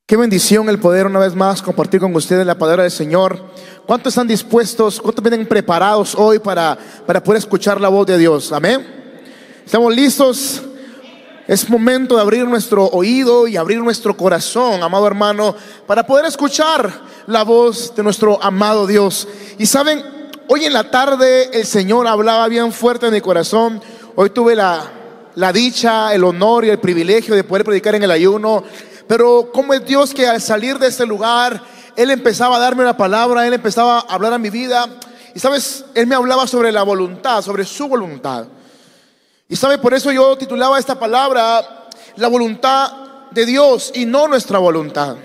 Qué bendición el poder una vez más compartir con ustedes la palabra del Señor. ¿Cuántos están dispuestos, cuántos vienen preparados hoy para poder escuchar la voz de Dios? Amén. ¿Estamos listos? Es momento de abrir nuestro oído y abrir nuestro corazón, amado hermano, para poder escuchar la voz de nuestro amado Dios. Y saben, hoy en la tarde el Señor hablaba bien fuerte en mi corazón. Hoy tuve la dicha, el honor y el privilegio de poder predicar en el ayuno. Pero cómo es Dios que al salir de este lugar, Él empezaba a darme una palabra, Él empezaba a hablar a mi vida. Y sabes, Él me hablaba sobre la voluntad, sobre su voluntad. Y sabe, por eso yo titulaba esta palabra, la voluntad de Dios y no nuestra voluntad.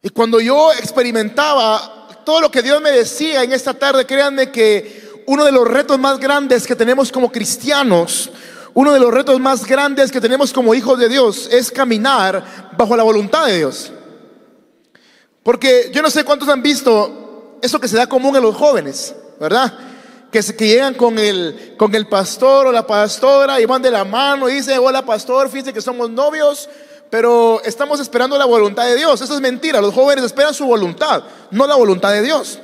Y cuando yo experimentaba todo lo que Dios me decía en esta tarde, créanme que uno de los retos más grandes que tenemos como cristianos, uno de los retos más grandes que tenemos como hijos de Dios es caminar bajo la voluntad de Dios. Porque yo no sé cuántos han visto eso que se da común en los jóvenes, ¿verdad? Que llegan con el pastor o la pastora y van de la mano y dicen: hola pastor, fíjense que somos novios, pero estamos esperando la voluntad de Dios. Eso es mentira, los jóvenes esperan su voluntad, no la voluntad de Dios.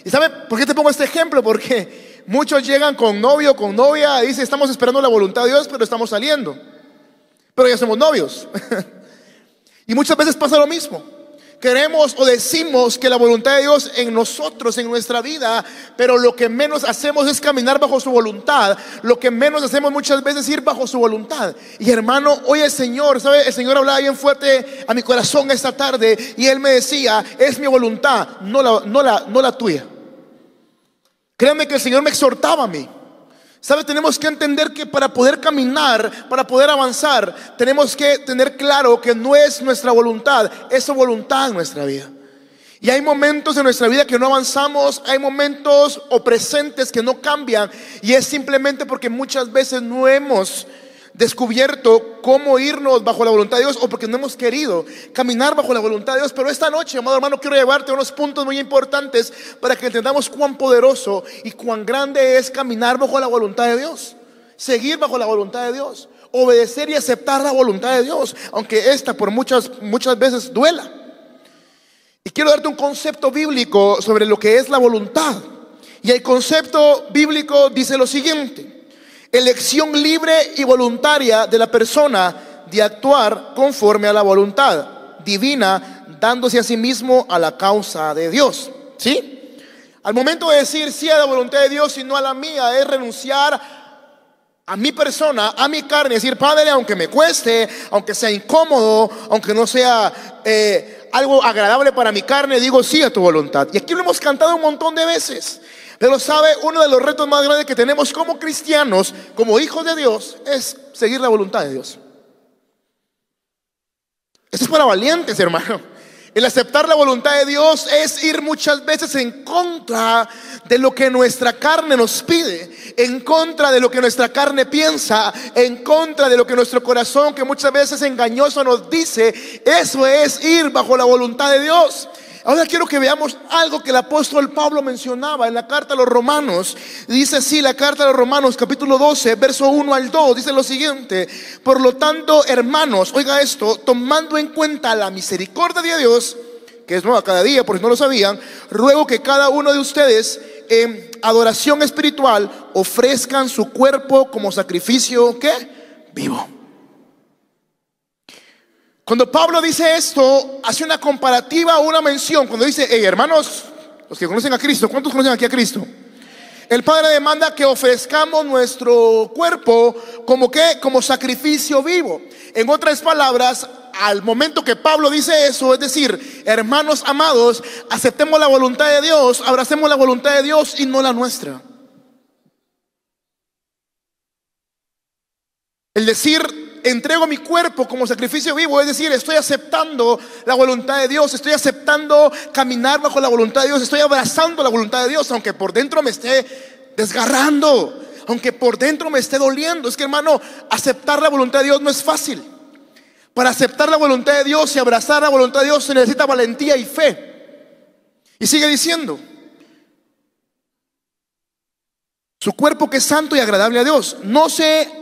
¿Y saben por qué te pongo este ejemplo? Porque muchos llegan con novio, con novia, y dicen: estamos esperando la voluntad de Dios, pero estamos saliendo, pero ya somos novios. Y muchas veces pasa lo mismo. Queremos o decimos que la voluntad de Dios en nosotros, en nuestra vida, pero lo que menos hacemos es caminar bajo su voluntad. Lo que menos hacemos muchas veces es ir bajo su voluntad. Y hermano, hoy el Señor, ¿sabe? El Señor hablaba bien fuerte a mi corazón esta tarde, y Él me decía: es mi voluntad, no la tuya. Créanme que el Señor me exhortaba a mí. ¿Sabe? Tenemos que entender que para poder caminar, para poder avanzar, tenemos que tener claro que no es nuestra voluntad, es su voluntad en nuestra vida. Y hay momentos en nuestra vida que no avanzamos, hay momentos o presentes que no cambian, y es simplemente porque muchas veces no hemos descubierto cómo irnos bajo la voluntad de Dios, o porque no hemos querido caminar bajo la voluntad de Dios. Pero esta noche, amado hermano, quiero llevarte a unos puntos muy importantes para que entendamos cuán poderoso y cuán grande es caminar bajo la voluntad de Dios, seguir bajo la voluntad de Dios, obedecer y aceptar la voluntad de Dios, aunque esta por muchas veces duela. Y quiero darte un concepto bíblico sobre lo que es la voluntad. Y el concepto bíblico dice lo siguiente: elección libre y voluntaria de la persona de actuar conforme a la voluntad divina, dándose a sí mismo a la causa de Dios. ¿Sí? Al momento de decir sí a la voluntad de Dios y no a la mía, es renunciar a mi persona, a mi carne, decir: Padre, aunque me cueste, aunque sea incómodo, aunque no sea algo agradable para mi carne, digo sí a tu voluntad. Y aquí lo hemos cantado un montón de veces. Pero sabe, uno de los retos más grandes que tenemos como cristianos, como hijos de Dios, es seguir la voluntad de Dios. Esto es para valientes, hermano. El aceptar la voluntad de Dios es ir muchas veces en contra de lo que nuestra carne nos pide, en contra de lo que nuestra carne piensa, en contra de lo que nuestro corazón, que muchas veces engañoso, nos dice. Eso es ir bajo la voluntad de Dios. Ahora quiero que veamos algo que el apóstol Pablo mencionaba en la carta a los Romanos. Dice así la carta a los Romanos, capítulo 12, verso 1 al 2. Dice lo siguiente: por lo tanto, hermanos, oiga esto, tomando en cuenta la misericordia de Dios, que es nueva cada día, por si no lo sabían, ruego que cada uno de ustedes en adoración espiritual ofrezcan su cuerpo como sacrificio, ¿qué? Vivo. Cuando Pablo dice esto, hace una comparativa, una mención. Cuando dice: hey, hermanos, los que conocen a Cristo, ¿cuántos conocen aquí a Cristo? El Padre demanda que ofrezcamos nuestro cuerpo como ¿qué? Como sacrificio vivo. En otras palabras, al momento que Pablo dice eso, es decir, hermanos amados, aceptemos la voluntad de Dios, abracemos la voluntad de Dios y no la nuestra. El decir: entrego mi cuerpo como sacrificio vivo, es decir, estoy aceptando la voluntad de Dios, estoy aceptando caminar bajo la voluntad de Dios, estoy abrazando la voluntad de Dios, aunque por dentro me esté desgarrando, aunque por dentro me esté doliendo. Es que, hermano, aceptar la voluntad de Dios no es fácil. Para aceptar la voluntad de Dios y abrazar la voluntad de Dios se necesita valentía y fe. Y sigue diciendo: su cuerpo que es santo y agradable a Dios, no se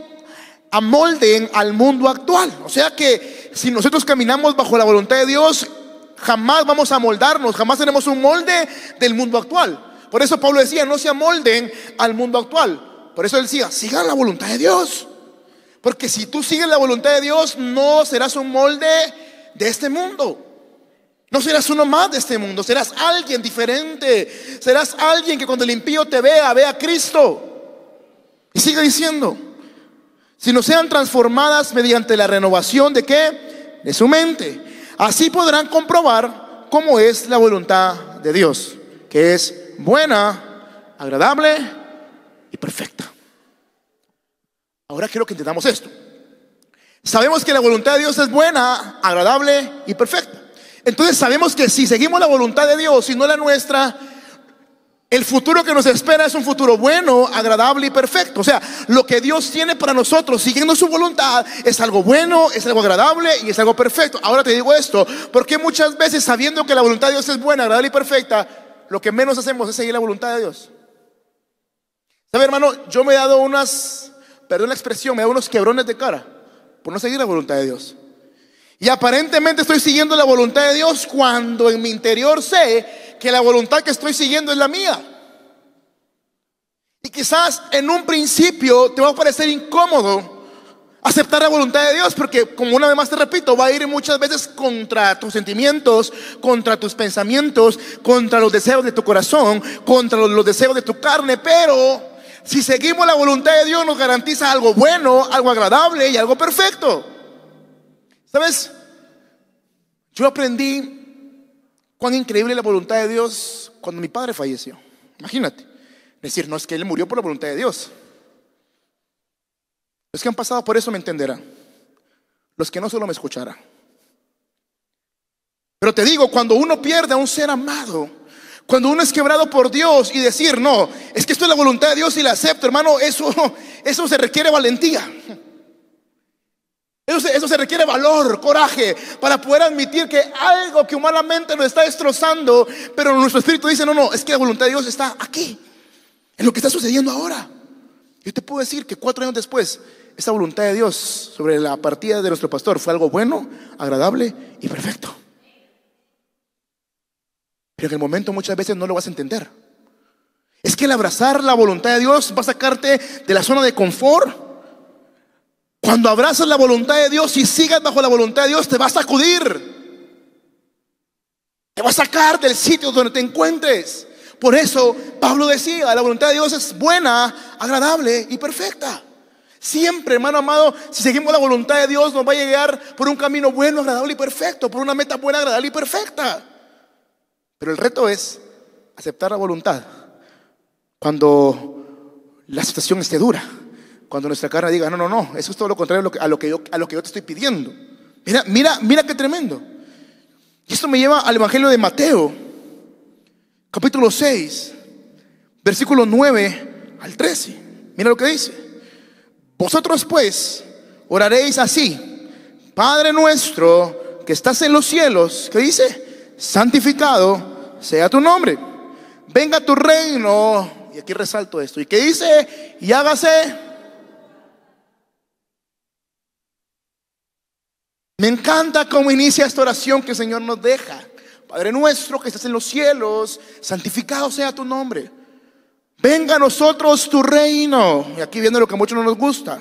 amolden al mundo actual. O sea que si nosotros caminamos bajo la voluntad de Dios, jamás vamos a moldarnos, jamás tenemos un molde del mundo actual. Por eso Pablo decía, no se amolden al mundo actual. Por eso él decía, sigan la voluntad de Dios. Porque si tú sigues la voluntad de Dios, no serás un molde de este mundo. No serás uno más de este mundo, serás alguien diferente. Serás alguien que cuando el impío te vea, vea a Cristo. Y sigue diciendo, si no sean transformadas mediante la renovación ¿de qué? De su mente. Así podrán comprobar cómo es la voluntad de Dios, que es buena, agradable y perfecta. Ahora quiero que entendamos esto. Sabemos que la voluntad de Dios es buena, agradable y perfecta. Entonces sabemos que si seguimos la voluntad de Dios y no la nuestra, el futuro que nos espera es un futuro bueno, agradable y perfecto. O sea, lo que Dios tiene para nosotros siguiendo su voluntad es algo bueno, es algo agradable y es algo perfecto. Ahora te digo esto, porque muchas veces sabiendo que la voluntad de Dios es buena, agradable y perfecta, lo que menos hacemos es seguir la voluntad de Dios. ¿Sabe, hermano? Yo me he dado perdón la expresión, me he dado unos quebrones de cara por no seguir la voluntad de Dios. Y aparentemente estoy siguiendo la voluntad de Dios cuando en mi interior sé que la voluntad que estoy siguiendo es la mía. Y quizás en un principio te va a parecer incómodo aceptar la voluntad de Dios, porque como una vez más te repito, va a ir muchas veces contra tus sentimientos, contra tus pensamientos, contra los deseos de tu corazón, contra los deseos de tu carne. Pero si seguimos la voluntad de Dios, nos garantiza algo bueno, algo agradable y algo perfecto. ¿Sabes? Yo aprendí cuán increíble es la voluntad de Dios cuando mi padre falleció. Imagínate. Decir, no, es que él murió por la voluntad de Dios. Los que han pasado por eso me entenderán. Los que no, solo me escucharán. Pero te digo, cuando uno pierde a un ser amado, cuando uno es quebrado por Dios y decir, no, es que esto es la voluntad de Dios y la acepto, hermano, eso se requiere valentía. Eso se requiere valor, coraje, para poder admitir que algo que humanamente nos está destrozando, pero nuestro espíritu dice, no, es que la voluntad de Dios está aquí, en lo que está sucediendo ahora. Yo te puedo decir que 4 años después, esa voluntad de Dios sobre la partida de nuestro pastor fue algo bueno, agradable y perfecto. Pero en el momento muchas veces no lo vas a entender. Es que el abrazar la voluntad de Dios va a sacarte de la zona de confort. Cuando abrazas la voluntad de Dios y sigas bajo la voluntad de Dios, te va a sacudir. Te va a sacar del sitio donde te encuentres. Por eso Pablo decía, la voluntad de Dios es buena, agradable y perfecta. Siempre, hermano amado, si seguimos la voluntad de Dios, nos va a llegar por un camino bueno, agradable y perfecto, por una meta buena, agradable y perfecta. Pero el reto es aceptar la voluntad cuando la situación esté dura. Cuando nuestra carne diga, no, eso es todo lo contrario a lo que yo te estoy pidiendo. Mira qué tremendo. Y esto me lleva al Evangelio de Mateo, capítulo 6, versículo 9 al 13. Mira lo que dice. Vosotros pues oraréis así: Padre nuestro que estás en los cielos, ¿qué dice? Santificado sea tu nombre. Venga tu reino. Y aquí resalto esto. ¿Y qué dice? Y hágase. Me encanta cómo inicia esta oración que el Señor nos deja. Padre nuestro que estás en los cielos, santificado sea tu nombre. Venga a nosotros tu reino. Y aquí viene lo que a muchos no nos gusta.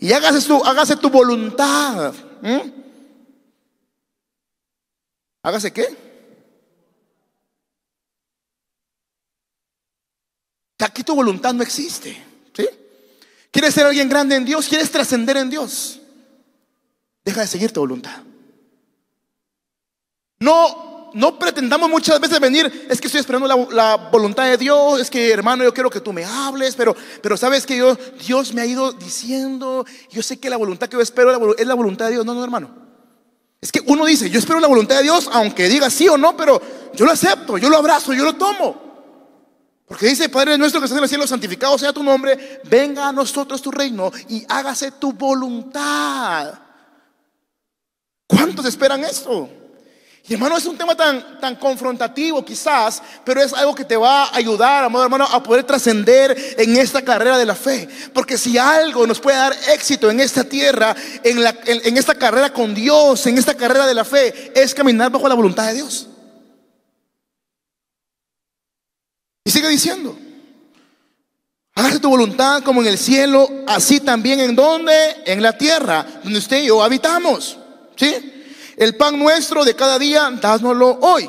Y hágase tu voluntad. ¿Hágase qué? Que aquí tu voluntad no existe. ¿Sí? ¿Quieres ser alguien grande en Dios? ¿Quieres trascender en Dios? Deja de seguir tu voluntad. No pretendamos muchas veces venir, es que estoy esperando la voluntad de Dios, es que hermano yo quiero que tú me hables, pero sabes que Dios me ha ido diciendo, yo sé que la voluntad que yo espero es la voluntad de Dios. No, hermano. Es que uno dice, yo espero la voluntad de Dios, aunque diga sí o no, pero yo lo acepto, yo lo abrazo, yo lo tomo. Porque dice, Padre nuestro que estás en el cielo, santificado sea tu nombre, venga a nosotros tu reino y hágase tu voluntad. ¿Cuántos esperan esto? Y hermano, es un tema tan confrontativo quizás, pero es algo que te va a ayudar, amado hermano, a poder trascender en esta carrera de la fe. Porque si algo nos puede dar éxito en esta tierra, en esta carrera con Dios, en esta carrera de la fe, es caminar bajo la voluntad de Dios. Y sigue diciendo: hágase tu voluntad como en el cielo, así también en donde, en la tierra, donde usted y yo habitamos. ¿Sí? El pan nuestro de cada día, dánoslo hoy.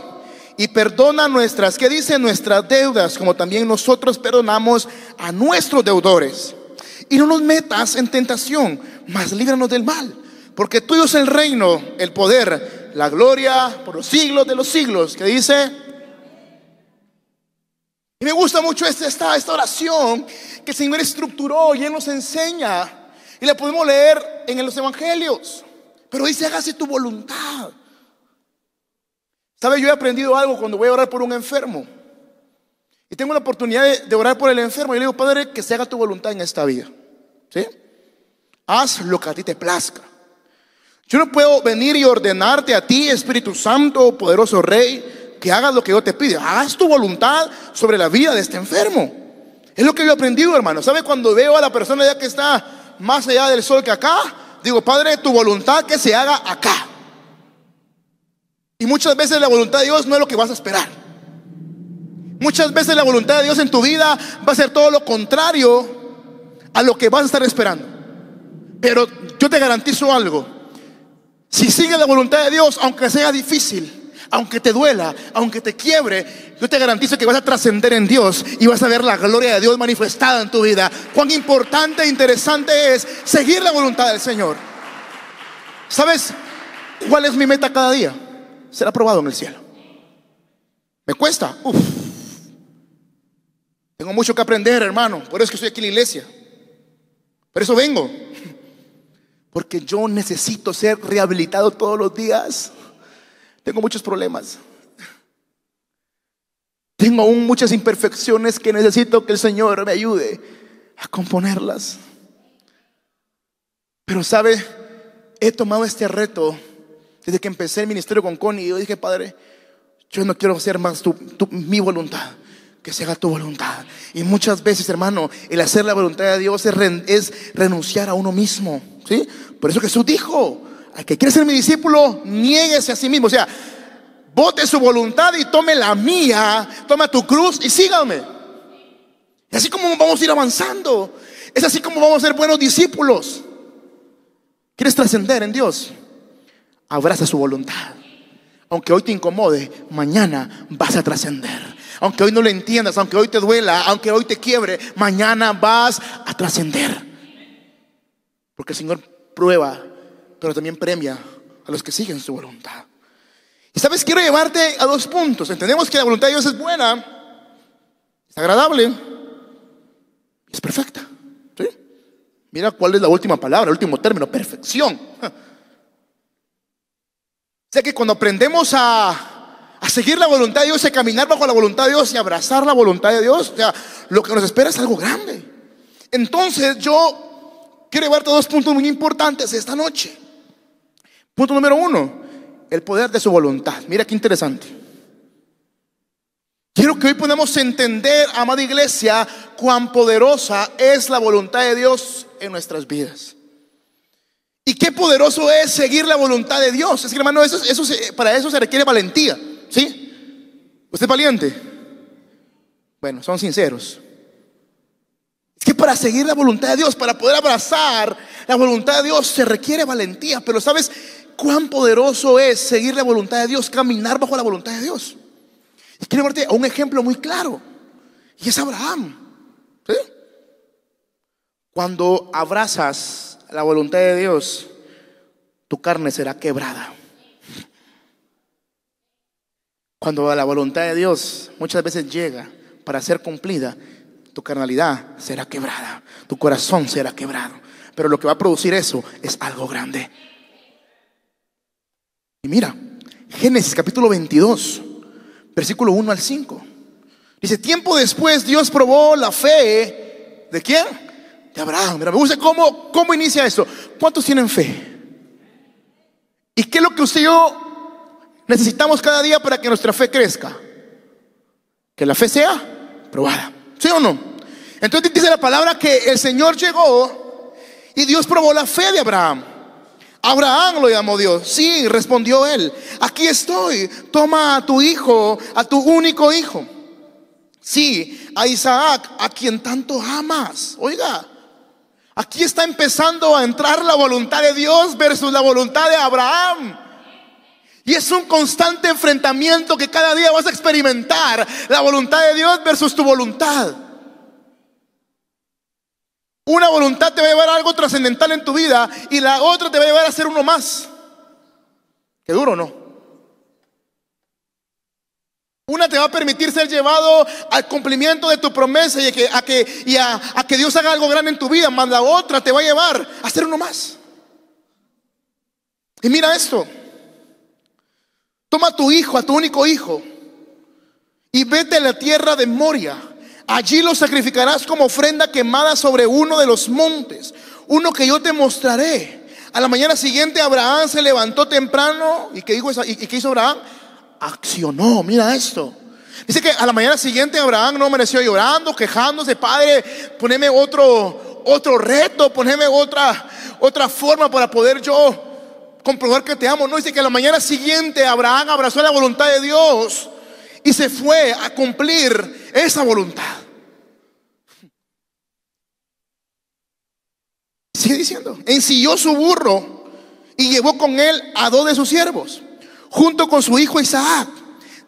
Y perdona nuestras, ¿qué dice? Nuestras deudas, como también nosotros perdonamos a nuestros deudores. Y no nos metas en tentación, mas líbranos del mal. Porque tuyo es el reino, el poder, la gloria por los siglos de los siglos. ¿Qué dice? Y me gusta mucho esta oración que el Señor estructuró y Él nos enseña. Y la podemos leer en los evangelios. Pero dice: hágase tu voluntad. ¿Sabe? Yo he aprendido algo cuando voy a orar por un enfermo y tengo la oportunidad de orar por el enfermo. Yo le digo: Padre, que se haga tu voluntad en esta vida. ¿Sí? Haz lo que a ti te plazca. Yo no puedo venir y ordenarte a ti, Espíritu Santo, poderoso Rey, que hagas lo que yo te pido. Haz tu voluntad sobre la vida de este enfermo. Es lo que yo he aprendido, hermano. ¿Sabe? Cuando veo a la persona ya que está más allá del sol que acá, digo: Padre, tu voluntad que se haga acá. Y muchas veces la voluntad de Dios no es lo que vas a esperar. Muchas veces la voluntad de Dios en tu vida va a ser todo lo contrario a lo que vas a estar esperando. Pero yo te garantizo algo: si sigues la voluntad de Dios, aunque sea difícil, aunque te duela, aunque te quiebre, yo te garantizo que vas a trascender en Dios y vas a ver la gloria de Dios manifestada en tu vida. Cuán importante e interesante es seguir la voluntad del Señor. ¿Sabes cuál es mi meta cada día? Ser aprobado en el cielo. ¿Me cuesta? Tengo mucho que aprender, hermano. Por eso es que estoy aquí en la iglesia. Por eso vengo. Porque yo necesito ser rehabilitado todos los días. Tengo muchos problemas. Tengo aún muchas imperfecciones que necesito que el Señor me ayude a componerlas. Pero sabe, he tomado este reto desde que empecé el ministerio con Connie. Y yo dije: Padre, yo no quiero hacer más mi voluntad, que se haga tu voluntad. Y muchas veces, hermano, el hacer la voluntad de Dios es renunciar a uno mismo. ¿Sí? Por eso Jesús dijo: al que quiere ser mi discípulo, niéguese a sí mismo. O sea, bote su voluntad y tome la mía. Toma tu cruz y sígame. Y así como vamos a ir avanzando. Es así como vamos a ser buenos discípulos. ¿Quieres trascender en Dios? Abraza su voluntad. Aunque hoy te incomode, mañana vas a trascender. Aunque hoy no lo entiendas, aunque hoy te duela, aunque hoy te quiebre, mañana vas a trascender. Porque el Señor prueba, pero también premia a los que siguen su voluntad. Y sabes, quiero llevarte a 2 puntos. Entendemos que la voluntad de Dios es buena, es agradable, es perfecta. ¿Sí? Mira cuál es la última palabra, el último término: perfección. O sea que cuando aprendemos a seguir la voluntad de Dios, a caminar bajo la voluntad de Dios y abrazar la voluntad de Dios, o sea, lo que nos espera es algo grande. Entonces yo quiero llevarte a 2 puntos muy importantes esta noche. Punto número 1: el poder de su voluntad. Mira qué interesante. Quiero que hoy podamos entender, amada iglesia, cuán poderosa es la voluntad de Dios en nuestras vidas. Y qué poderoso es seguir la voluntad de Dios. Es que, hermano, para eso se requiere valentía. ¿Sí? ¿Usted es valiente? Bueno, son sinceros. Es que para seguir la voluntad de Dios, para poder abrazar la voluntad de Dios, se requiere valentía. Pero ¿sabes cuán poderoso es seguir la voluntad de Dios? Caminar bajo la voluntad de Dios. Y quiero darte un ejemplo muy claro. Y es Abraham. ¿Sí? Cuando abrazas la voluntad de Dios, tu carne será quebrada. Cuando la voluntad de Dios muchas veces llega para ser cumplida, tu carnalidad será quebrada, tu corazón será quebrado. Pero lo que va a producir eso es algo grande. Y mira, Génesis capítulo 22, versículo 1 al 5. Dice: tiempo después Dios probó la fe ¿de quién? De Abraham. Mira, me gusta cómo inicia esto. ¿Cuántos tienen fe? ¿Y qué es lo que usted y yo necesitamos cada día para que nuestra fe crezca? Que la fe sea probada, ¿sí o no? Entonces dice la palabra que el Señor llegó y Dios probó la fe de Abraham. Abraham lo llamó Dios. Sí, respondió él: aquí estoy, toma a tu hijo, a tu único hijo. Sí, a Isaac, a quien tanto amas. Oiga, aquí está empezando a entrar la voluntad de Dios versus la voluntad de Abraham. Y es un constante enfrentamiento que cada día vas a experimentar. La voluntad de Dios versus tu voluntad. Una voluntad te va a llevar a algo trascendental en tu vida y la otra te va a llevar a ser uno más. Qué duro, ¿no? Una te va a permitir ser llevado al cumplimiento de tu promesa y a que Dios haga algo grande en tu vida, más la otra te va a llevar a ser uno más. Y mira esto: toma a tu hijo, a tu único hijo, y vete a la tierra de Moria. Allí lo sacrificarás como ofrenda quemada sobre uno de los montes, uno que yo te mostraré. A la mañana siguiente Abraham se levantó temprano. ¿Y qué hizo Abraham? Accionó. Mira esto. Dice que a la mañana siguiente Abraham no amaneció llorando, quejándose: Padre, poneme otro reto, poneme otra forma para poder yo comprobar que te amo. No, dice que a la mañana siguiente Abraham abrazó la voluntad de Dios y se fue a cumplir esa voluntad. Sigue diciendo: ensilló su burro y llevó con él a 2 de sus siervos, junto con su hijo Isaac.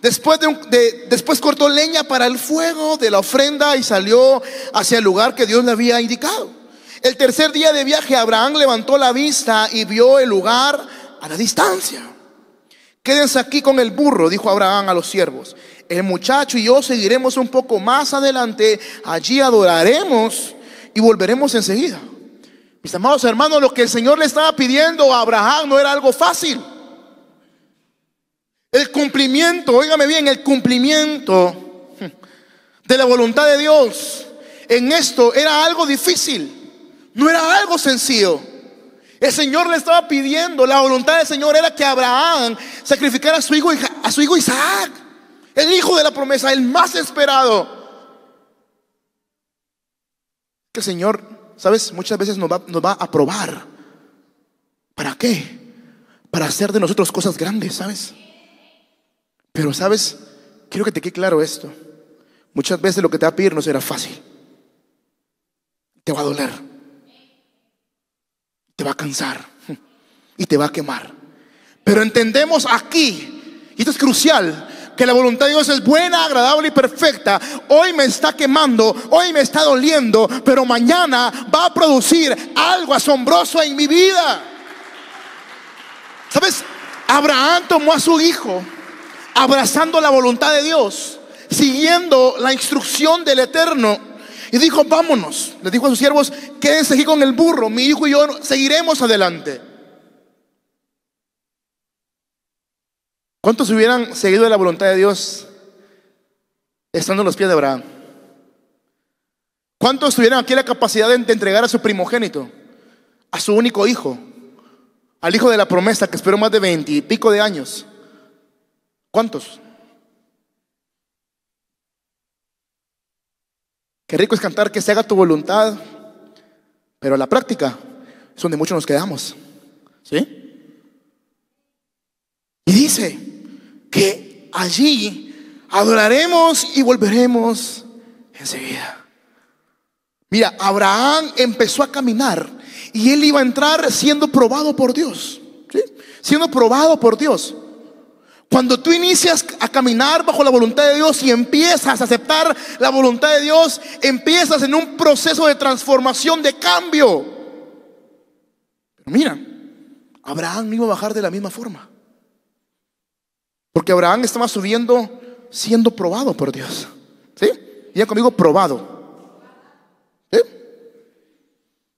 Después cortó leña para el fuego de la ofrenda y salió hacia el lugar que Dios le había indicado. El tercer día de viaje, Abraham levantó la vista y vio el lugar a la distancia. Quédense aquí con el burro, dijo Abraham a los siervos. El muchacho y yo seguiremos un poco más adelante. Allí adoraremos y volveremos enseguida. Mis amados hermanos, lo que el Señor le estaba pidiendo a Abraham no era algo fácil. El cumplimiento, óigame bien, el cumplimiento de la voluntad de Dios en esto era algo difícil. No era algo sencillo. El Señor le estaba pidiendo, la voluntad del Señor era que Abraham sacrificara a su hijo Isaac, el hijo de la promesa, el más esperado. Que el Señor, ¿sabes? Muchas veces nos va a probar. ¿Para qué? Para hacer de nosotros cosas grandes, ¿sabes? Pero, ¿sabes? Quiero que te quede claro esto. Muchas veces lo que te va a pedir no será fácil. Te va a doler. Te va a cansar. Y te va a quemar. Pero entendemos aquí, y esto es crucial, que la voluntad de Dios es buena, agradable y perfecta. Hoy me está quemando, hoy me está doliendo, pero mañana va a producir algo asombroso en mi vida. ¿Sabes? Abraham tomó a su hijo, abrazando la voluntad de Dios, siguiendo la instrucción del Eterno, y dijo: vámonos. Le dijo a sus siervos: quédense aquí con el burro, mi hijo y yo seguiremos adelante. ¿Cuántos hubieran seguido la voluntad de Dios estando en los pies de Abraham? ¿Cuántos tuvieran aquí la capacidad de entregar a su primogénito, a su único hijo, al hijo de la promesa que esperó más de 20 y pico de años? ¿Cuántos? Qué rico es cantar que se haga tu voluntad, pero la práctica es donde muchos nos quedamos, ¿sí? Y dice que allí adoraremos y volveremos enseguida. Mira, Abraham empezó a caminar y él iba a entrar siendo probado por Dios, ¿sí? Siendo probado por Dios. Cuando tú inicias a caminar bajo la voluntad de Dios y empiezas a aceptar la voluntad de Dios, empiezas en un proceso de transformación, de cambio. Pero mira, Abraham no iba a bajar de la misma forma, porque Abraham estaba subiendo siendo probado por Dios, ¿sí? Ya conmigo, probado, ¿sí?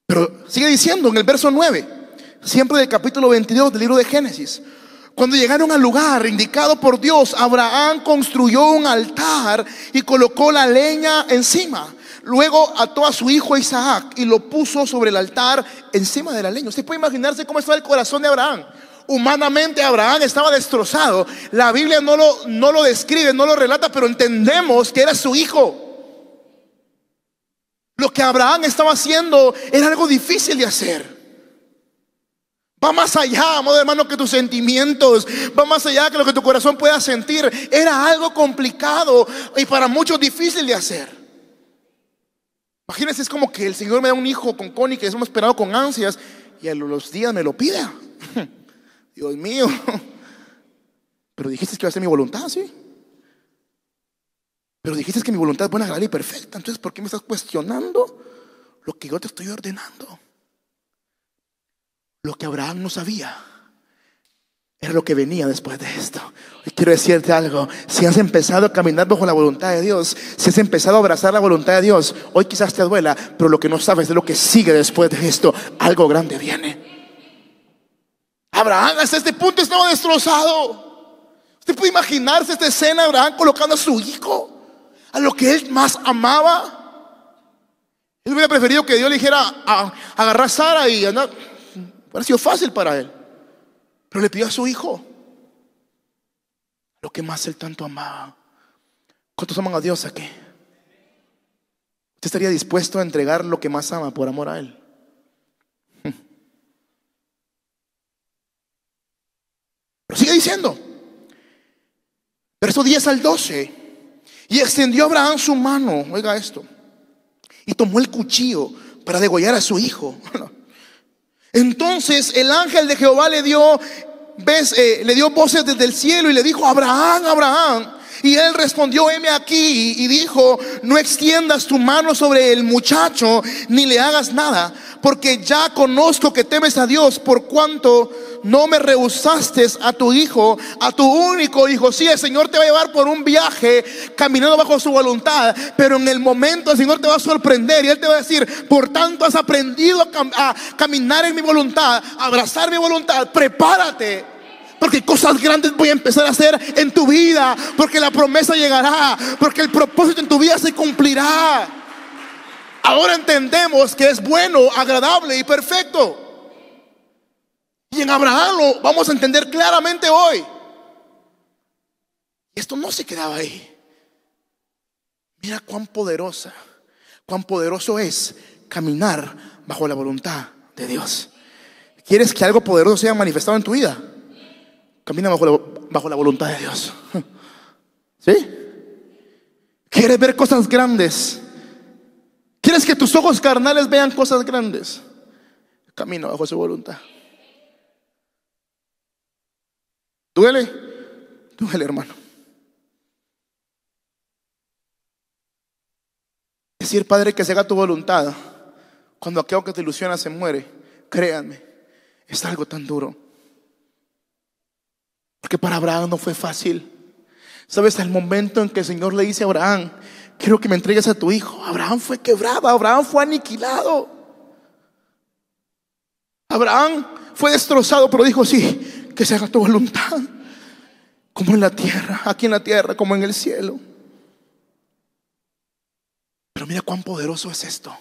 Pero sigue diciendo en el verso 9, siempre del capítulo 22 del libro de Génesis: cuando llegaron al lugar indicado por Dios, Abraham construyó un altar y colocó la leña encima. Luego ató a su hijo Isaac y lo puso sobre el altar encima de la leña. Usted puede imaginarse cómo estaba el corazón de Abraham. Humanamente Abraham estaba destrozado. La Biblia no lo describe, no lo relata, pero entendemos que era su hijo. Lo que Abraham estaba haciendo era algo difícil de hacer. Va más allá, amado hermano, que tus sentimientos. Va más allá que lo que tu corazón pueda sentir. Era algo complicado y para muchos difícil de hacer. Imagínense, es como que el Señor me da un hijo con Connie que hemos esperado con ansias y a los días me lo pida. Dios mío. Pero dijiste que iba a ser mi voluntad, ¿sí? Pero dijiste que mi voluntad es buena, agradable y perfecta. Entonces, ¿por qué me estás cuestionando lo que yo te estoy ordenando? Lo que Abraham no sabía era lo que venía después de esto. Hoy quiero decirte algo. Si has empezado a caminar bajo la voluntad de Dios, si has empezado a abrazar la voluntad de Dios, hoy quizás te duela, pero lo que no sabes es lo que sigue después de esto. Algo grande viene. Abraham hasta este punto estaba destrozado. Usted puede imaginarse esta escena: Abraham colocando a su hijo, a lo que él más amaba. Él hubiera preferido que Dios le dijera agarrar a Sara y andar. Hubiera sido fácil para él, pero le pidió a su hijo, lo que más él tanto amaba. ¿Cuántos aman a Dios aquí? ¿Usted estaría dispuesto a entregar lo que más ama por amor a él? Lo sigue diciendo, verso 10 al 12. Y extendió Abraham su mano, oiga esto, y tomó el cuchillo para degollar a su hijo. Entonces el ángel de Jehová le dio voces desde el cielo y le dijo: Abraham, Abraham. Y él respondió: heme aquí. Y dijo: no extiendas tu mano sobre el muchacho, ni le hagas nada, porque ya conozco que temes a Dios, por cuanto no me rehusaste a tu hijo, a tu único hijo. Sí, el Señor te va a llevar por un viaje caminando bajo su voluntad, pero en el momento el Señor te va a sorprender y Él te va a decir: por tanto has aprendido a caminar en mi voluntad, a abrazar mi voluntad, prepárate, porque cosas grandes voy a empezar a hacer en tu vida, porque la promesa llegará, porque el propósito en tu vida se cumplirá. Ahora entendemos que es bueno, agradable y perfecto. Y en Abraham lo vamos a entender claramente hoy. Y esto no se quedaba ahí. Mira cuán poderoso es caminar bajo la voluntad de Dios. ¿Quieres que algo poderoso sea manifestado en tu vida? Camina bajo la voluntad de Dios. ¿Sí? ¿Quieres ver cosas grandes? ¿Quieres que tus ojos carnales vean cosas grandes? Camina bajo su voluntad. ¿Duele? Duele, hermano. Decir: Padre, que se haga tu voluntad, cuando aquello que te ilusiona se muere, créanme, es algo tan duro. Porque para Abraham no fue fácil. ¿Sabes? El momento en que el Señor le dice a Abraham: quiero que me entregues a tu hijo, Abraham fue quebrado, Abraham fue aniquilado, Abraham fue destrozado, pero dijo: sí, que se haga tu voluntad, como en la tierra, aquí en la tierra como en el cielo. Pero mira cuán poderoso es esto.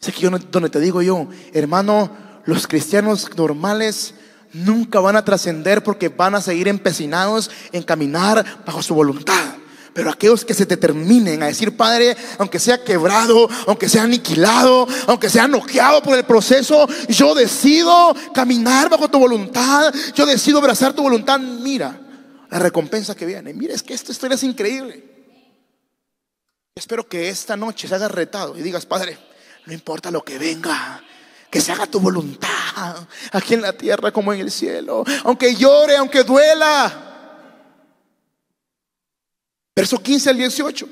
Es aquí donde te digo yo, hermano, los cristianos normales nunca van a trascender, porque van a seguir empecinados en caminar bajo su voluntad. Pero aquellos que se determinen a decir: Padre, aunque sea quebrado, aunque sea aniquilado, aunque sea noqueado por el proceso, yo decido caminar bajo tu voluntad, yo decido abrazar tu voluntad. Mira la recompensa que viene. Mira, es que esta historia es increíble. Espero que esta noche se hagas retado y digas: Padre, no importa lo que venga, que se haga tu voluntad, aquí en la tierra como en el cielo. Aunque llore, aunque duela. Verso 15 al 18.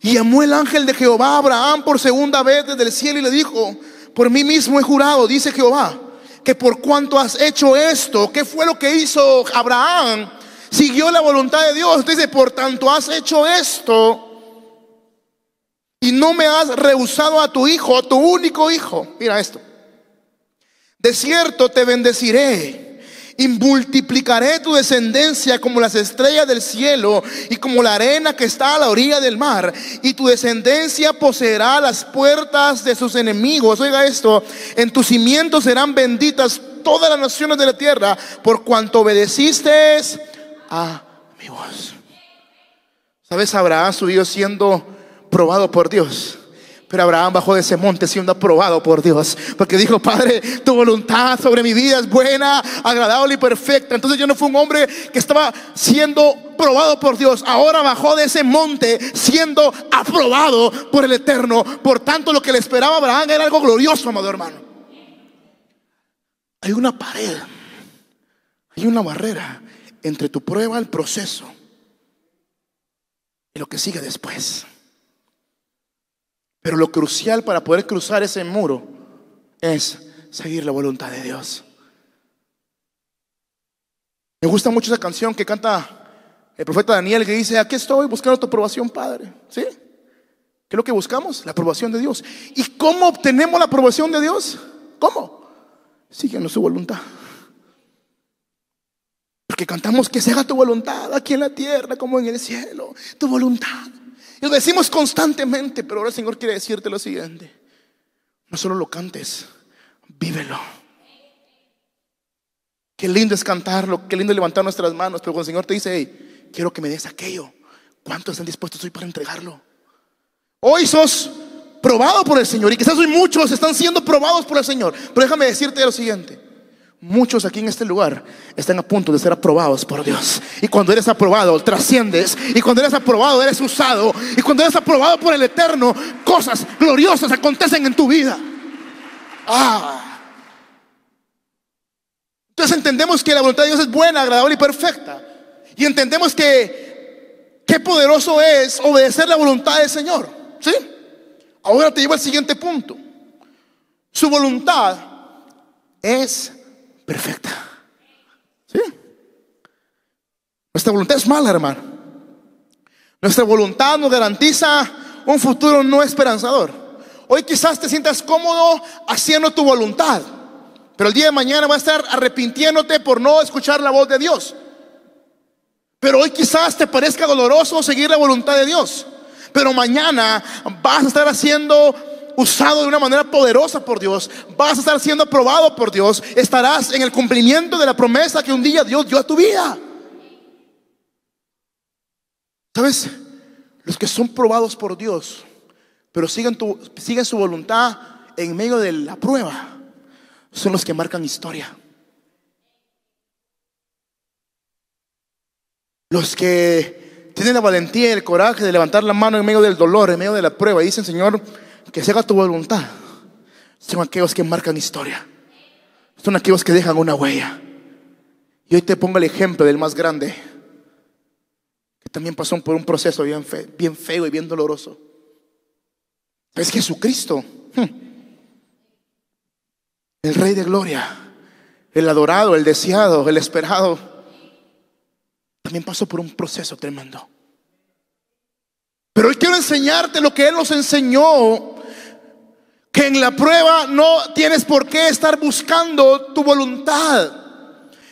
Y llamó el ángel de Jehová a Abraham por segunda vez desde el cielo y le dijo: por mí mismo he jurado, dice Jehová, que por cuanto has hecho esto. ¿Qué fue lo que hizo Abraham? Siguió la voluntad de Dios. Dice: por tanto has hecho esto y no me has rehusado a tu hijo, a tu único hijo. Mira esto: de cierto te bendeciré y multiplicaré tu descendencia como las estrellas del cielo y como la arena que está a la orilla del mar. Y tu descendencia poseerá las puertas de sus enemigos. Oiga esto: en tus cimientos serán benditas todas las naciones de la tierra, por cuanto obedeciste a mi voz. ¿Sabes? Abraham subió siendo probado por Dios. Pero Abraham bajó de ese monte siendo aprobado por Dios, porque dijo: Padre, tu voluntad sobre mi vida es buena, agradable y perfecta. Entonces yo no fui un hombre que estaba siendo probado por Dios. Ahora bajó de ese monte siendo aprobado por el Eterno. Por tanto, lo que le esperaba a Abraham era algo glorioso, amado hermano. Hay una pared, hay una barrera entre tu prueba, el proceso, y lo que sigue después. Pero lo crucial para poder cruzar ese muro es seguir la voluntad de Dios. Me gusta mucho esa canción que canta el profeta Daniel, que dice: aquí estoy buscando tu aprobación, Padre. ¿Sí? ¿Qué es lo que buscamos? La aprobación de Dios. ¿Y cómo obtenemos la aprobación de Dios? ¿Cómo? Siguiendo su voluntad. Porque cantamos que se haga tu voluntad aquí en la tierra como en el cielo. Tu voluntad. Y lo decimos constantemente, pero ahora el Señor quiere decirte lo siguiente: no solo lo cantes, vívelo. Qué lindo es cantarlo, qué lindo es levantar nuestras manos, pero cuando el Señor te dice: hey, quiero que me des aquello, ¿cuántos están dispuestos hoy para entregarlo? Hoy sos probado por el Señor, y quizás hoy muchos están siendo probados por el Señor. Pero déjame decirte lo siguiente: muchos aquí en este lugar están a punto de ser aprobados por Dios. Y cuando eres aprobado, trasciendes. Y cuando eres aprobado, eres usado. Y cuando eres aprobado por el Eterno, cosas gloriosas acontecen en tu vida. Entonces entendemos que la voluntad de Dios es buena, agradable y perfecta. Y entendemos que qué poderoso es obedecer la voluntad del Señor. ¿Sí? Ahora te llevo al siguiente punto. Su voluntad es perfecta. ¿Sí? Nuestra voluntad es mala, hermano. Nuestra voluntad nos garantiza un futuro no esperanzador. Hoy quizás te sientas cómodo haciendo tu voluntad, pero el día de mañana vas a estar arrepintiéndote por no escuchar la voz de Dios. Pero hoy quizás te parezca doloroso seguir la voluntad de Dios, pero mañana vas a estar siendo usado de una manera poderosa por Dios. Vas a estar siendo aprobado por Dios. Estarás en el cumplimiento de la promesa que un día Dios dio a tu vida. ¿Sabes? Los que son probados por Dios, pero siguen su voluntad en medio de la prueba, son los que marcan historia. Los que tienen la valentía y el coraje de levantar la mano en medio del dolor, en medio de la prueba, y dicen: Señor, que se haga tu voluntad. Son aquellos que marcan historia. Son aquellos que dejan una huella. Y hoy te pongo el ejemplo del más grande, que también pasó por un proceso bien feo y bien doloroso. Es Jesucristo, el Rey de Gloria, el adorado, el deseado, el esperado. También pasó por un proceso tremendo. Pero hoy quiero enseñarte lo que Él nos enseñó: que en la prueba no tienes por qué estar buscando tu voluntad.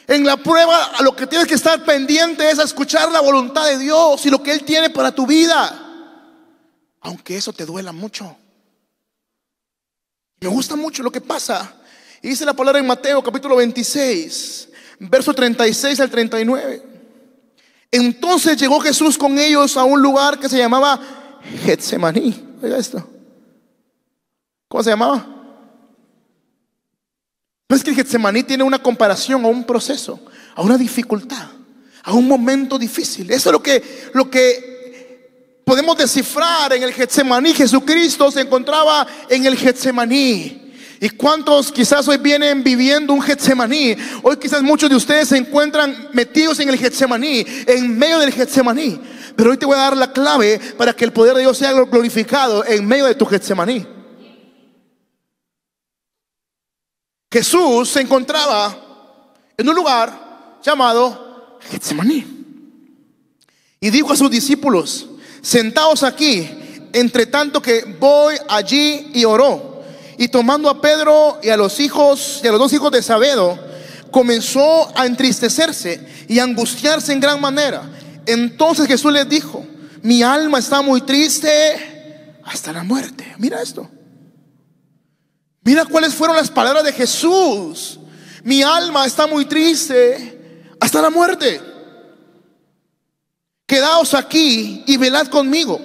En la prueba a lo que tienes que estar pendiente es a escuchar la voluntad de Dios y lo que Él tiene para tu vida, aunque eso te duela mucho. Me gusta mucho lo que pasa. Y dice la palabra en Mateo capítulo 26, verso 36 al 39. Entonces llegó Jesús con ellos a un lugar que se llamaba Getsemaní. Oiga esto. ¿Cómo se llamaba? No es que el Getsemaní tiene una comparación a un proceso, a una dificultad, a un momento difícil. Eso es lo que podemos descifrar en el Getsemaní. Jesucristo se encontraba en el Getsemaní. ¿Y cuántos quizás hoy vienen viviendo un Getsemaní? Hoy quizás muchos de ustedes se encuentran metidos en el Getsemaní, en medio del Getsemaní. Pero hoy te voy a dar la clave para que el poder de Dios sea glorificado en medio de tu Getsemaní. Jesús se encontraba en un lugar llamado Getsemaní y dijo a sus discípulos: sentaos aquí, entre tanto que voy allí. Y oró. Y tomando a Pedro y a los dos hijos de Zebedeo, comenzó a entristecerse y a angustiarse en gran manera. Entonces Jesús les dijo: mi alma está muy triste hasta la muerte. Mira esto. Mira cuáles fueron las palabras de Jesús. Mi alma está muy triste hasta la muerte. Quedaos aquí y velad conmigo.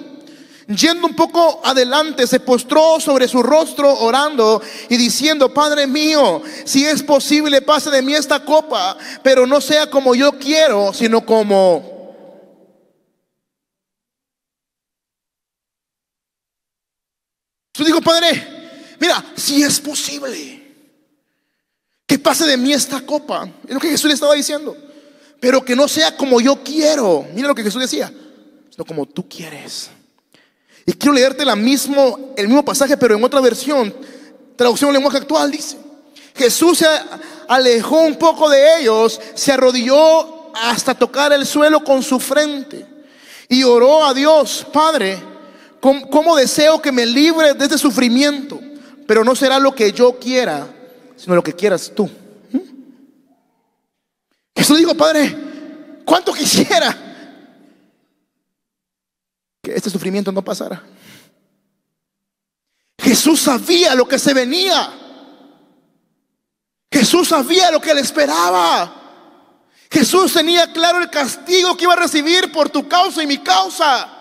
Yendo un poco adelante, se postró sobre su rostro orando y diciendo: Padre mío, si es posible, pase de mí esta copa, pero no sea como yo quiero, sino como... Yo digo: Padre, mira, si es posible que pase de mí esta copa. Es lo que Jesús le estaba diciendo. Pero que no sea como yo quiero. Mira lo que Jesús decía, sino como tú quieres. Y quiero leerte el mismo pasaje, pero en otra versión, traducción en lenguaje actual. Dice: Jesús se alejó un poco de ellos, se arrodilló hasta tocar el suelo con su frente y oró a Dios: Padre, ¿cómo deseo que me libre de este sufrimiento? Pero no será lo que yo quiera, sino lo que quieras tú. Jesús dijo: Padre, ¿cuánto quisiera que este sufrimiento no pasara? Jesús sabía lo que se venía. Jesús sabía lo que le esperaba. Jesús tenía claro el castigo que iba a recibir por tu causa y mi causa.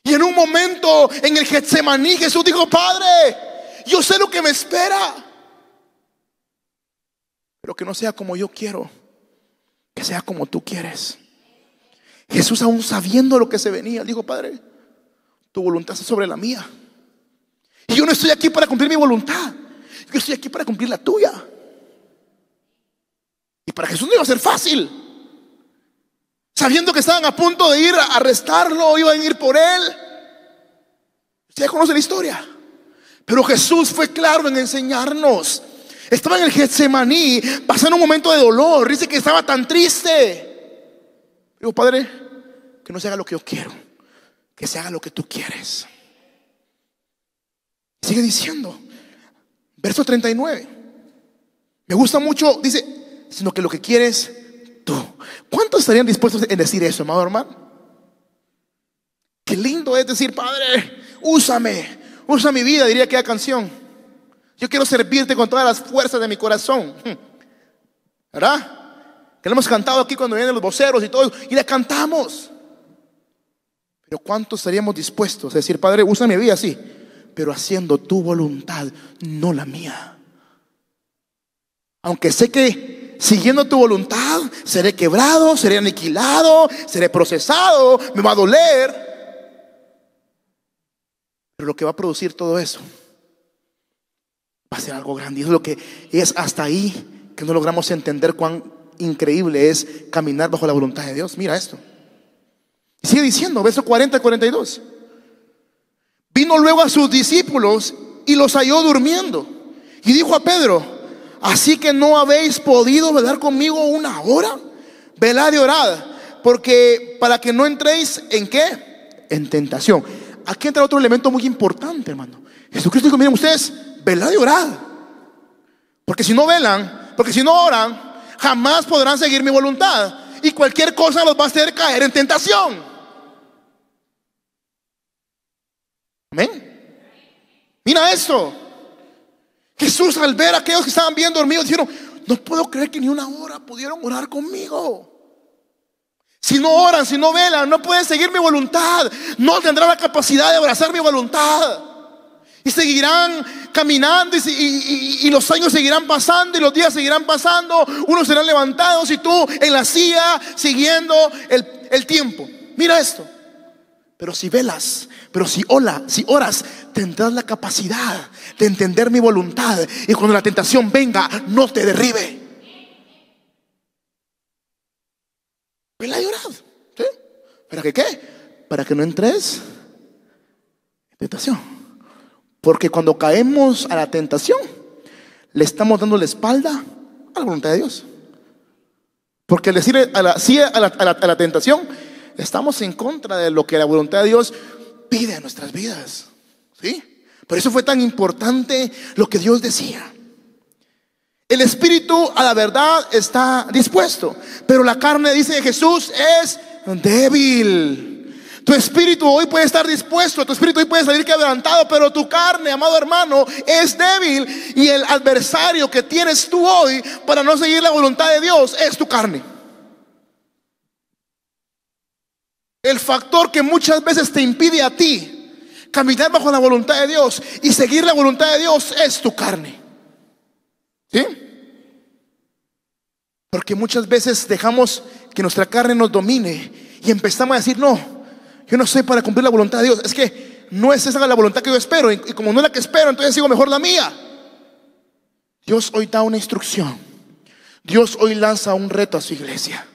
Y en un momento en el Getsemaní, Jesús dijo: Padre, yo sé lo que me espera, pero que no sea como yo quiero, que sea como tú quieres. Jesús, aún sabiendo lo que se venía, dijo: Padre, tu voluntad está sobre la mía. Y yo no estoy aquí para cumplir mi voluntad, yo estoy aquí para cumplir la tuya. Y para Jesús no iba a ser fácil, sabiendo que estaban a punto de ir a arrestarlo, iban a ir por él. Usted ya conoce la historia. Pero Jesús fue claro en enseñarnos. Estaba en el Getsemaní, pasando un momento de dolor. Dice que estaba tan triste. Digo: Padre, que no se haga lo que yo quiero, que se haga lo que tú quieres. Sigue diciendo, verso 39. Me gusta mucho, dice: sino que lo que quieres tú. ¿Cuántos estarían dispuestos a decir eso, amado hermano? Qué lindo es decir: Padre, úsame, usa mi vida, diría aquella canción. Yo quiero servirte con todas las fuerzas de mi corazón, ¿verdad? Que la hemos cantado aquí cuando vienen los voceros y todo, y la cantamos. Pero ¿cuántos estaríamos dispuestos a decir: Padre, usa mi vida, sí, pero haciendo tu voluntad, no la mía? Aunque sé que siguiendo tu voluntad seré quebrado, seré aniquilado, seré procesado, me va a doler, pero lo que va a producir todo eso va a ser algo grande. Y es lo que es hasta ahí que no logramos entender cuán increíble es caminar bajo la voluntad de Dios. Mira esto. Y sigue diciendo, verso 40 y 42. Vino luego a sus discípulos y los halló durmiendo. Y dijo a Pedro: ¿así que no habéis podido velar conmigo una hora? Velad y orad, porque para que no entréis ¿en qué? En tentación. Aquí entra otro elemento muy importante, hermano. Jesucristo dijo: miren ustedes, velad y orad, porque si no velan, porque si no oran, jamás podrán seguir mi voluntad, y cualquier cosa los va a hacer caer en tentación. Amén. Mira esto. Jesús, al ver a aquellos que estaban bien dormidos, dijeron: no puedo creer que ni una hora pudieron orar conmigo. Si no oran, si no velan, no pueden seguir mi voluntad, no tendrán la capacidad de abrazar mi voluntad. Y seguirán caminando y los años seguirán pasando y los días seguirán pasando. Unos serán levantados y tú en la silla siguiendo el tiempo. Mira esto. Pero si velas, pero si oras, tendrás la capacidad de entender mi voluntad. Y cuando la tentación venga, no te derribe. Vela y orad, ¿sí? ¿Para que qué? Para que no entres en tentación. Porque cuando caemos a la tentación, le estamos dando la espalda a la voluntad de Dios. Porque al decir sí a la tentación, estamos en contra de lo que la voluntad de Dios pide a nuestras vidas, ¿sí? Por eso fue tan importante lo que Dios decía. El espíritu a la verdad está dispuesto, pero la carne, dice Jesús, es débil. Tu espíritu hoy puede estar dispuesto, tu espíritu hoy puede salir quebrantado, pero tu carne, amado hermano, es débil. Y el adversario que tienes tú hoy para no seguir la voluntad de Dios es tu carne. El factor que muchas veces te impide a ti caminar bajo la voluntad de Dios y seguir la voluntad de Dios es tu carne. ¿Sí? Porque muchas veces dejamos que nuestra carne nos domine y empezamos a decir: no, yo no soy para cumplir la voluntad de Dios. Es que no es esa la voluntad que yo espero, y como no es la que espero, entonces sigo mejor la mía. Dios hoy da una instrucción. Dios hoy lanza un reto a su iglesia.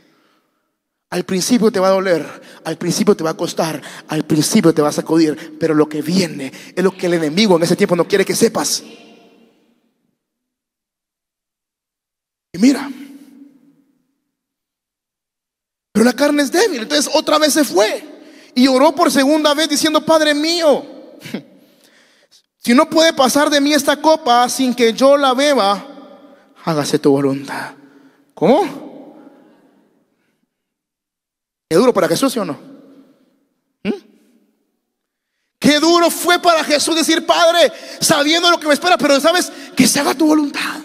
Al principio te va a doler, al principio te va a costar, al principio te va a sacudir, pero lo que viene es lo que el enemigo en ese tiempo no quiere que sepas. Y mira, pero la carne es débil. Entonces otra vez se fue y oró por segunda vez diciendo: Padre mío, si no puede pasar de mí esta copa sin que yo la beba, hágase tu voluntad. ¿Cómo? ¿Qué duro para Jesús, sí o no? Qué duro fue para Jesús decir: Padre, sabiendo lo que me espera, pero sabes, que se haga tu voluntad.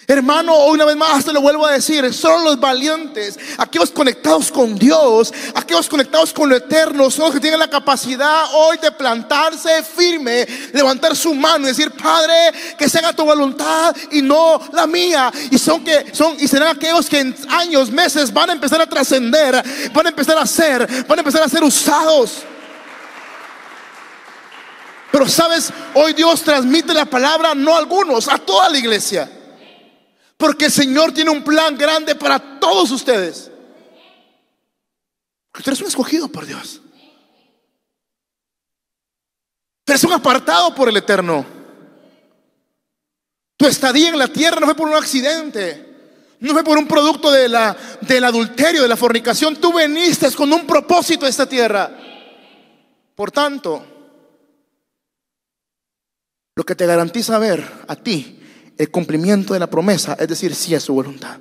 Hermano, hoy una vez más te lo vuelvo a decir: son los valientes, aquellos conectados con Dios, aquellos conectados con lo eterno, son los que tienen la capacidad hoy de plantarse firme, levantar su mano y decir: Padre, que se haga tu voluntad y no la mía. Y serán aquellos que en años, meses van a empezar a trascender, van a empezar a ser usados. Pero sabes, hoy Dios transmite la palabra no a algunos, a toda la iglesia. Porque el Señor tiene un plan grande para todos ustedes. Ustedes son escogidos por Dios. Ustedes son apartados por el Eterno. Tu estadía en la tierra no fue por un accidente, no fue por un producto del adulterio, de la fornicación. Tú viniste con un propósito a esta tierra. Por tanto, lo que te garantiza ver a ti el cumplimiento de la promesa, es decir, sí a su voluntad.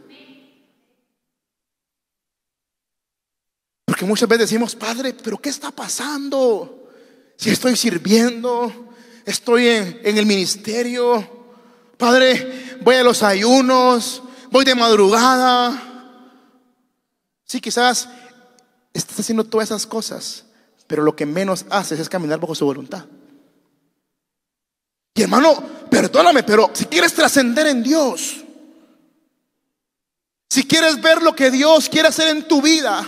Porque muchas veces decimos: Padre, pero ¿qué está pasando? Si estoy sirviendo, estoy en el ministerio, Padre, voy a los ayunos, voy de madrugada. Sí, quizás estás haciendo todas esas cosas, pero lo que menos haces es caminar bajo su voluntad. Y hermano, perdóname, pero si quieres trascender en Dios, si quieres ver lo que Dios quiere hacer en tu vida,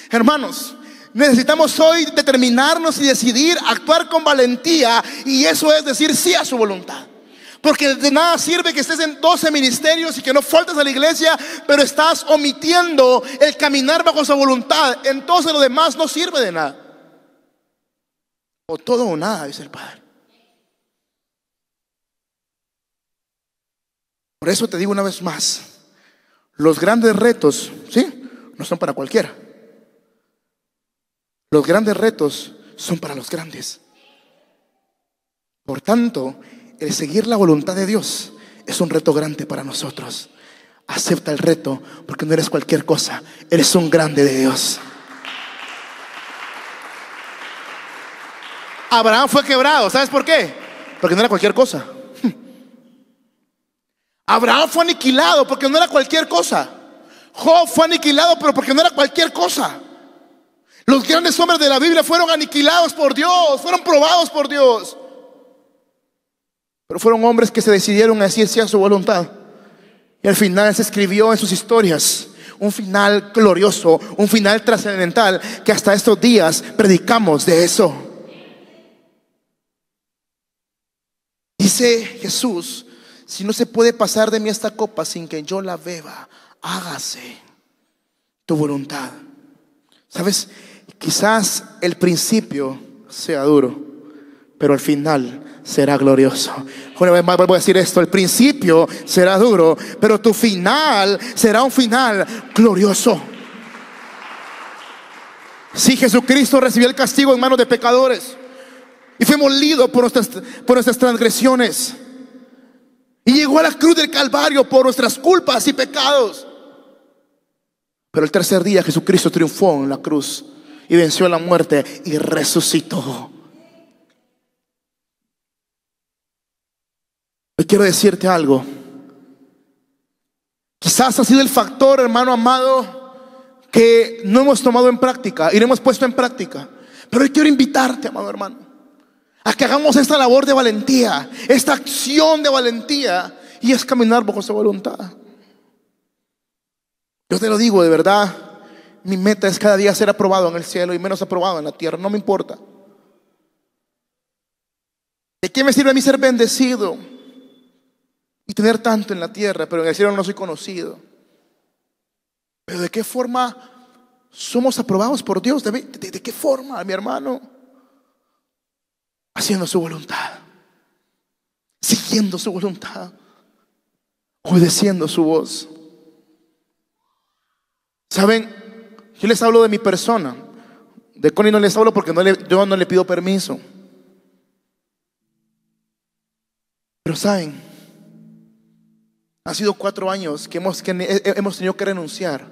hermanos, necesitamos hoy determinarnos y decidir actuar con valentía. Y eso es decir sí a su voluntad. Porque de nada sirve que estés en 12 ministerios y que no faltes a la iglesia, pero estás omitiendo el caminar bajo su voluntad. Entonces lo demás no sirve de nada. O todo o nada, dice el Padre. Por eso te digo una vez más: los grandes retos, ¿sí?, no son para cualquiera. Los grandes retos son para los grandes. Por tanto, el seguir la voluntad de Dios es un reto grande para nosotros. Acepta el reto, porque no eres cualquier cosa, eres un grande de Dios. Abraham fue quebrado, ¿sabes por qué? Porque no era cualquier cosa. Abraham fue aniquilado porque no era cualquier cosa. Job fue aniquilado, pero porque no era cualquier cosa. Los grandes hombres de la Biblia fueron aniquilados por Dios, fueron probados por Dios, pero fueron hombres que se decidieron a decir sí a su voluntad. Y al final se escribió en sus historias un final glorioso, un final trascendental, que hasta estos días predicamos de eso. Dice Jesús: si no se puede pasar de mí esta copa sin que yo la beba, hágase tu voluntad. ¿Sabes? Quizás el principio sea duro, pero el final será glorioso. Una vez más vuelvo a decir esto: el principio será duro, pero tu final será un final glorioso. Sí, Jesucristo recibió el castigo en manos de pecadores y fue molido por nuestras transgresiones. Y llegó a la cruz del Calvario por nuestras culpas y pecados. Pero el tercer día Jesucristo triunfó en la cruz y venció la muerte y resucitó. Hoy quiero decirte algo. Quizás ha sido el factor, hermano amado, que no hemos tomado en práctica y no hemos puesto en práctica. Pero hoy quiero invitarte, amado hermano, a que hagamos esta labor de valentía, esta acción de valentía, y es caminar bajo su voluntad. Yo te lo digo de verdad, mi meta es cada día ser aprobado en el cielo y menos aprobado en la tierra, no me importa. ¿De qué me sirve a mí ser bendecido y tener tanto en la tierra, pero en el cielo no soy conocido? Pero ¿de qué forma somos aprobados por Dios? ¿De qué forma, mi hermano? Haciendo su voluntad, siguiendo su voluntad, obedeciendo su voz. ¿Saben? Yo les hablo de mi persona. De Connie no les hablo porque yo no le pido permiso. Pero ¿saben? Ha sido 4 años que hemos tenido que renunciar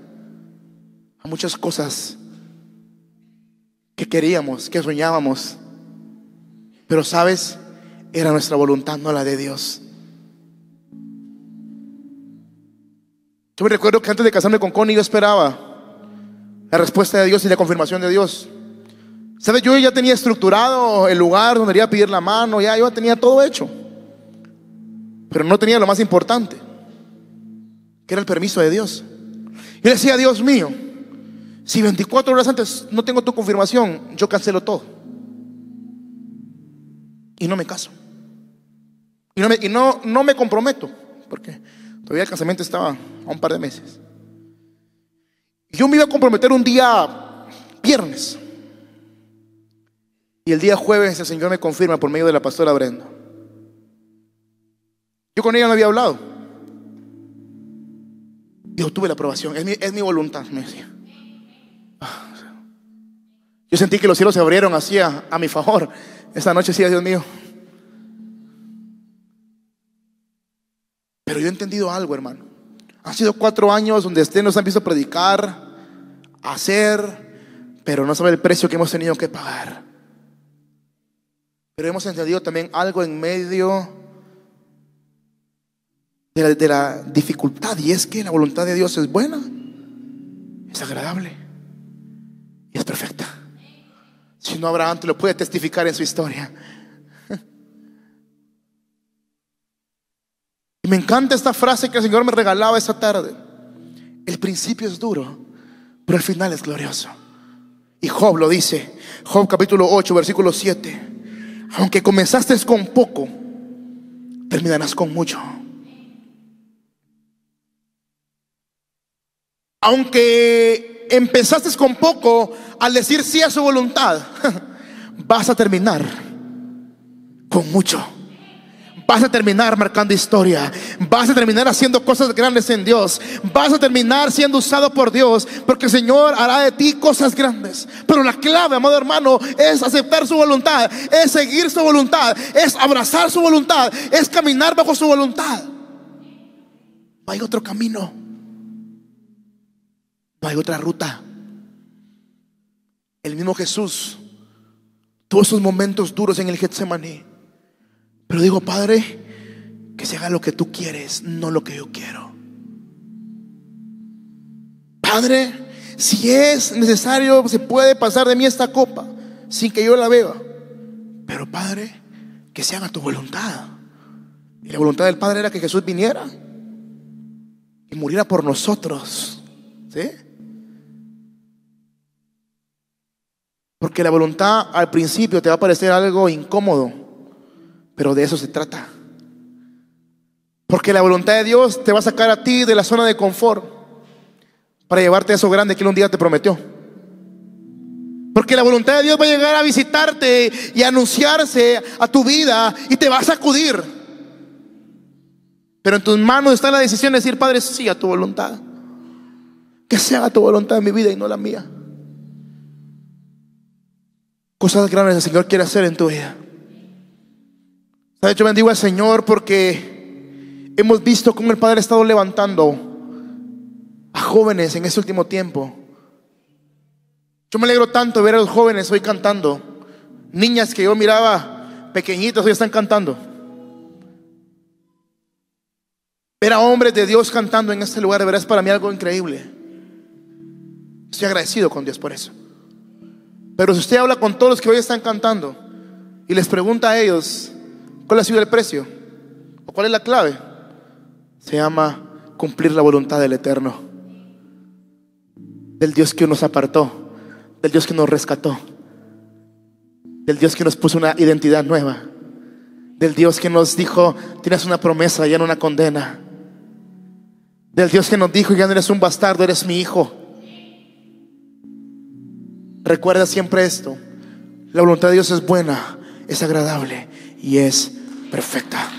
a muchas cosas que queríamos, que soñábamos. Pero ¿sabes? Era nuestra voluntad, no la de Dios. Yo me recuerdo que antes de casarme con Connie yo esperaba la respuesta de Dios y la confirmación de Dios. ¿Sabes? Yo ya tenía estructurado el lugar donde iría a pedir la mano, yo tenía todo hecho. Pero no tenía lo más importante, que era el permiso de Dios. Yo decía: Dios mío, si 24 horas antes no tengo tu confirmación, yo cancelo todo y no me caso. Y no me comprometo, porque todavía el casamiento estaba a un par de meses. Yo me iba a comprometer un día viernes, y el día jueves el Señor me confirma por medio de la pastora Brenda. Yo con ella no había hablado. Y obtuve la aprobación. Es mi voluntad, me decía. Yo sentí que los cielos se abrieron así a mi favor. Esta noche sí, Dios mío. Pero yo he entendido algo, hermano. Han sido 4 años donde ustedes nos han visto predicar, hacer, pero no sabe el precio que hemos tenido que pagar. Pero hemos entendido también algo en medio de la dificultad, y es que la voluntad de Dios es buena, es agradable y es perfecta. Si no, Abraham te lo puede testificar en su historia. Y me encanta esta frase que el Señor me regalaba esa tarde: el principio es duro, pero el final es glorioso. Y Job lo dice, Job capítulo 8 versículo 7: aunque comenzaste con poco, terminarás con mucho. Aunque empezaste con poco, al decir sí a su voluntad, vas a terminar con mucho. Vas a terminar marcando historia. Vas a terminar haciendo cosas grandes en Dios. Vas a terminar siendo usado por Dios, porque el Señor hará de ti cosas grandes. Pero la clave, amado hermano, es aceptar su voluntad, es seguir su voluntad, es abrazar su voluntad, es caminar bajo su voluntad. No hay otro camino, no hay otra ruta. El mismo Jesús tuvo esos momentos duros en el Getsemaní, pero digo: Padre, que se haga lo que tú quieres, no lo que yo quiero. Padre, si es necesario, se puede pasar de mí esta copa sin que yo la beba, pero Padre, que se haga tu voluntad. Y la voluntad del Padre era que Jesús viniera y muriera por nosotros, ¿sí? Porque la voluntad al principio te va a parecer algo incómodo, pero de eso se trata. Porque la voluntad de Dios te va a sacar a ti de la zona de confort para llevarte a eso grande que Él un día te prometió. Porque la voluntad de Dios va a llegar a visitarte y a anunciarse a tu vida y te va a sacudir. Pero en tus manos está la decisión de decir: Padre, sí a tu voluntad. Que se haga tu voluntad en mi vida y no la mía. Cosas grandes el Señor quiere hacer en tu vida. ¿Sabes? Yo bendigo al Señor porque hemos visto cómo el Padre ha estado levantando a jóvenes en este último tiempo Yo me alegro tanto de ver a los jóvenes hoy cantando. Niñas que yo miraba pequeñitas hoy están cantando. Ver a hombres de Dios cantando en este lugar, de verdad es para mí algo increíble. Estoy agradecido con Dios por eso. Pero si usted habla con todos los que hoy están cantando y les pregunta a ellos cuál ha sido el precio o cuál es la clave, se llama cumplir la voluntad del Eterno, del Dios que nos apartó, del Dios que nos rescató, del Dios que nos puso una identidad nueva, del Dios que nos dijo: tienes una promesa, ya no una condena, del Dios que nos dijo: ya no eres un bastardo, eres mi hijo. Recuerda siempre esto: la voluntad de Dios es buena, es agradable y es perfecta.